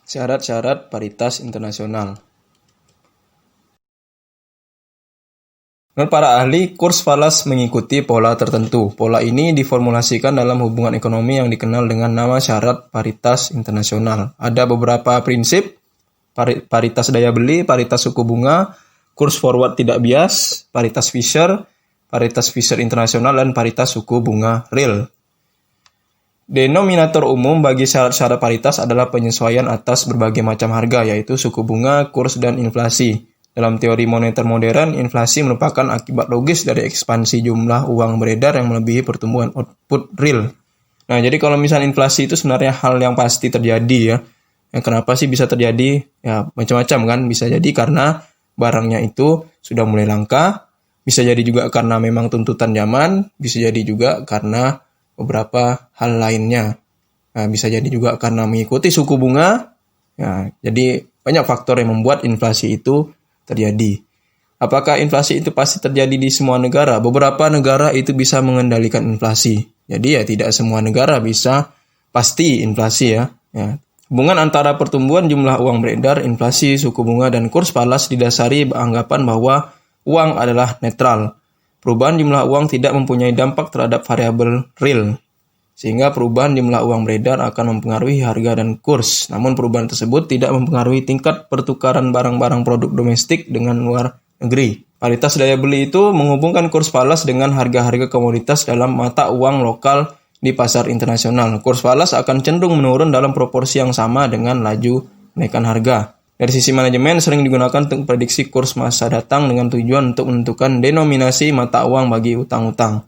Syarat-syarat paritas internasional. Menurut para ahli, kurs falas mengikuti pola tertentu. Pola ini diformulasikan dalam hubungan ekonomi yang dikenal dengan nama syarat paritas internasional. Ada beberapa prinsip: paritas daya beli, paritas suku bunga, kurs forward tidak bias, paritas Fisher internasional, dan paritas suku bunga real. Denominator umum bagi syarat-syarat paritas adalah penyesuaian atas berbagai macam harga, yaitu suku bunga, kurs, dan inflasi. Dalam teori moneter modern, inflasi merupakan akibat logis dari ekspansi jumlah uang beredar yang melebihi pertumbuhan output real. Nah, jadi kalau misalnya inflasi itu sebenarnya hal yang pasti terjadi ya. Kenapa sih bisa terjadi? Ya, macam-macam kan. Bisa jadi karena barangnya itu sudah mulai langka, bisa jadi juga karena memang tuntutan zaman, bisa jadi juga karena beberapa hal lainnya. Nah, bisa jadi juga karena mengikuti suku bunga. Ya, jadi banyak faktor yang membuat inflasi itu terjadi. Apakah inflasi itu pasti terjadi di semua negara? Beberapa negara itu bisa mengendalikan inflasi. Jadi ya tidak semua negara bisa pasti inflasi ya. Hubungan antara pertumbuhan jumlah uang beredar, inflasi, suku bunga, dan kurs falas didasari anggapan bahwa uang adalah netral. Perubahan jumlah uang tidak mempunyai dampak terhadap variabel real, sehingga perubahan jumlah uang beredar akan mempengaruhi harga dan kurs. Namun perubahan tersebut tidak mempengaruhi tingkat pertukaran barang-barang produk domestik dengan luar negeri. Paritas daya beli itu menghubungkan kurs falas dengan harga-harga komoditas dalam mata uang lokal di pasar internasional. Kurs falas akan cenderung menurun dalam proporsi yang sama dengan laju kenaikan harga. Dari sisi manajemen, sering digunakan untuk prediksi kurs masa datang dengan tujuan untuk menentukan denominasi mata uang bagi utang-utang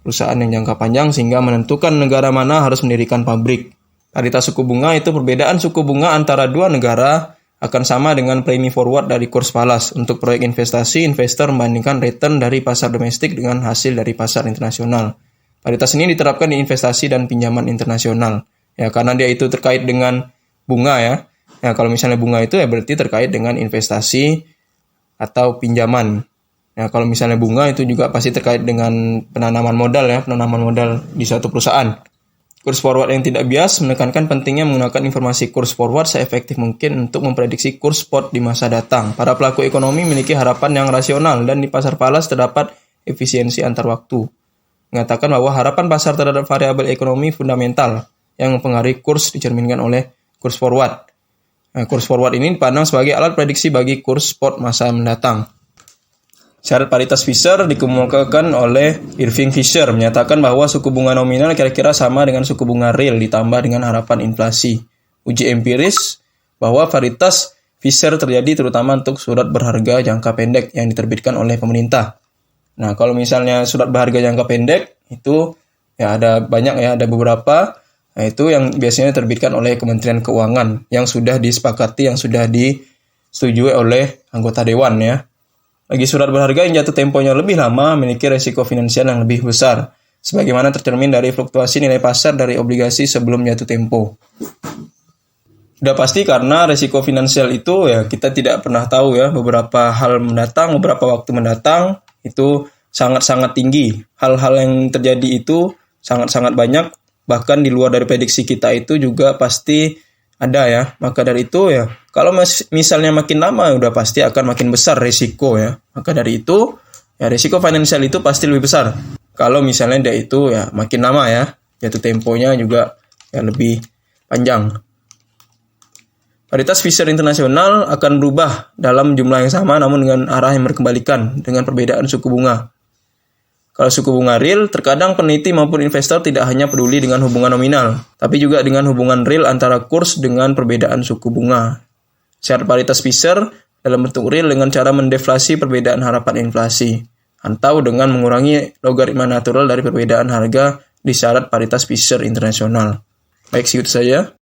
perusahaan yang jangka panjang, sehingga menentukan negara mana harus mendirikan pabrik. Paritas suku bunga itu perbedaan suku bunga antara dua negara akan sama dengan premi forward dari kurs falas. Untuk proyek investasi, investor membandingkan return dari pasar domestik dengan hasil dari pasar internasional. Paritas ini diterapkan di investasi dan pinjaman internasional. Ya, karena dia itu terkait dengan bunga ya. Ya, kalau misalnya bunga itu ya berarti terkait dengan investasi atau pinjaman. Ya, kalau misalnya bunga itu juga pasti terkait dengan penanaman modal di suatu perusahaan. Kurs forward yang tidak bias menekankan pentingnya menggunakan informasi kurs forward seefektif mungkin untuk memprediksi kurs spot di masa datang. Para pelaku ekonomi memiliki harapan yang rasional, dan di pasar falas terdapat efisiensi antar waktu. Mengatakan bahwa harapan pasar terhadap variabel ekonomi fundamental yang mempengaruhi kurs dicerminkan oleh kurs forward. Nah, kurs forward ini dipandang sebagai alat prediksi bagi kurs spot masa mendatang. Syarat paritas Fisher dikemukakan oleh Irving Fisher, menyatakan bahwa suku bunga nominal kira-kira sama dengan suku bunga real ditambah dengan harapan inflasi. Uji empiris bahwa paritas Fisher terjadi terutama untuk surat berharga jangka pendek yang diterbitkan oleh pemerintah. Nah, kalau misalnya surat berharga jangka pendek itu ya ada banyak ya, ada beberapa. Nah, itu yang biasanya diterbitkan oleh Kementerian Keuangan yang sudah disepakati, yang sudah disetujui oleh anggota dewan ya. Bagi surat berharga yang jatuh temponya lebih lama memiliki resiko finansial yang lebih besar, sebagaimana tercermin dari fluktuasi nilai pasar dari obligasi sebelum jatuh tempo. Sudah pasti karena resiko finansial itu ya kita tidak pernah tahu ya, beberapa waktu mendatang itu sangat-sangat tinggi. Hal-hal yang terjadi itu sangat-sangat banyak, bahkan di luar dari prediksi kita itu juga pasti ada ya. Maka dari itu ya, kalau misalnya makin lama udah pasti akan makin besar resiko ya. Maka dari itu ya resiko finansial itu pasti lebih besar. Kalau misalnya dia itu ya makin lama ya, jatuh temponya juga ya lebih panjang. Paritas Fisher internasional akan berubah dalam jumlah yang sama namun dengan arah yang berkebalikan dengan perbedaan suku bunga. Kalau suku bunga real, terkadang peneliti maupun investor tidak hanya peduli dengan hubungan nominal, tapi juga dengan hubungan real antara kurs dengan perbedaan suku bunga. Syarat paritas Fisher dalam bentuk real dengan cara mendeflasi perbedaan harapan inflasi, atau dengan mengurangi logaritma natural dari perbedaan harga di syarat paritas Fisher internasional. Baik, segitu saja.